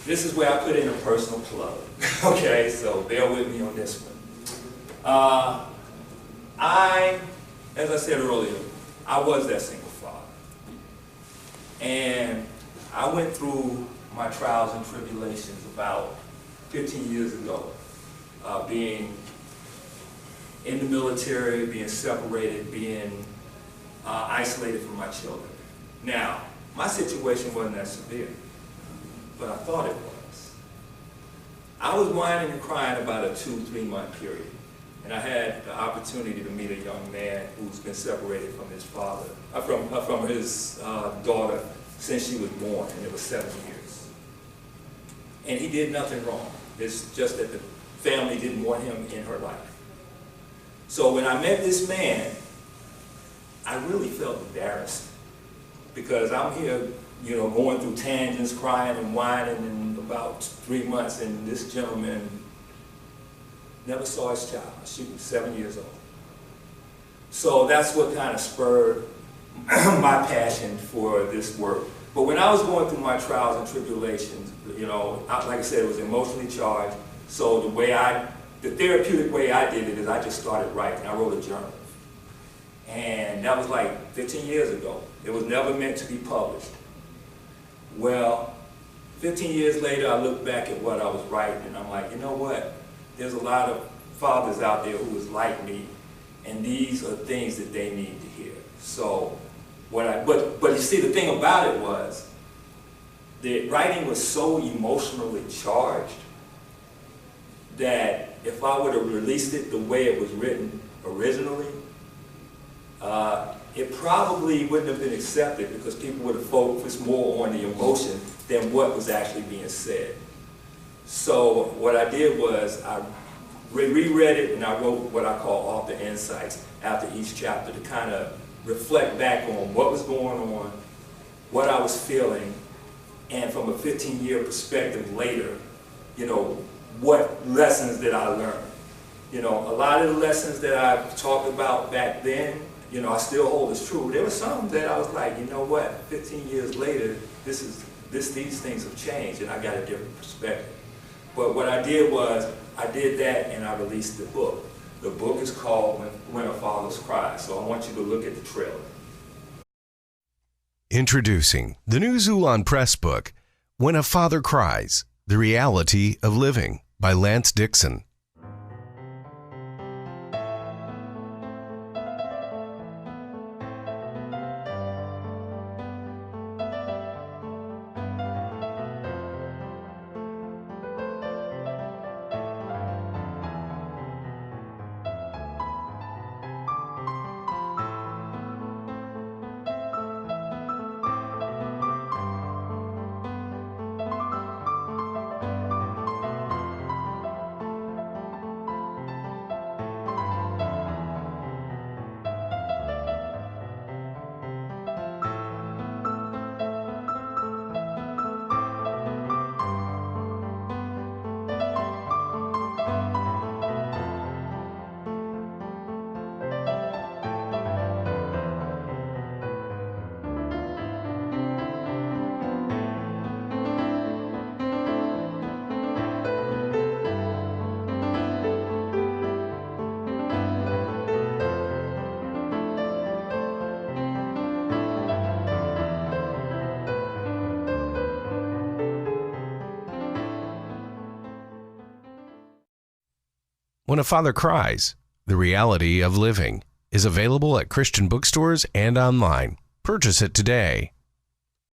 this is where I put in a personal plug. Okay, so bear with me on this one. As I said earlier, I was that single father. And I went through my trials and tribulations about 15 years ago, being in the military, being separated, being isolated from my children. Now, my situation wasn't that severe, but I thought it was. I was whining and crying about a 2-3 month period. And I had the opportunity to meet a young man who's been separated from his father, from his daughter since she was born, and it was 7 years. And he did nothing wrong. It's just that the family didn't want him in her life. So when I met this man, I really felt embarrassed because I'm here, going through tangents, crying and whining in about 3 months, and this gentleman never saw his child. She was 7 years old. So that's what kind of spurred my passion for this work. But when I was going through my trials and tribulations, like I said, it was emotionally charged. So the therapeutic way I did it is I just started writing. I wrote a journal. And that was like 15 years ago. It was never meant to be published. Well, 15 years later, I look back at what I was writing, and I'm like, you know what? There's a lot of fathers out there who was like me, and these are things that they need to hear. So, but you see, the thing about it was, the writing was so emotionally charged that if I would have released it the way it was written originally, it probably wouldn't have been accepted because people would have focused more on the emotion than what was actually being said. So what I did was I reread it and I wrote what I call author insights after each chapter to kind of reflect back on what was going on, what I was feeling, and from a 15-year perspective later, what lessons did I learn? A lot of the lessons that I talked about back then, I still hold as true. There were some that I was like, you know what, 15 years later, these things have changed and I got a different perspective. But what I did was, I did that and I released the book. The book is called When a Father Cries, so I want you to look at the trailer. Introducing the new Zulon Press book, When a Father Cries, The Reality of Living, by Lance Dixon. When a Father Cries, The Reality of Living is available at Christian bookstores and online. Purchase it today.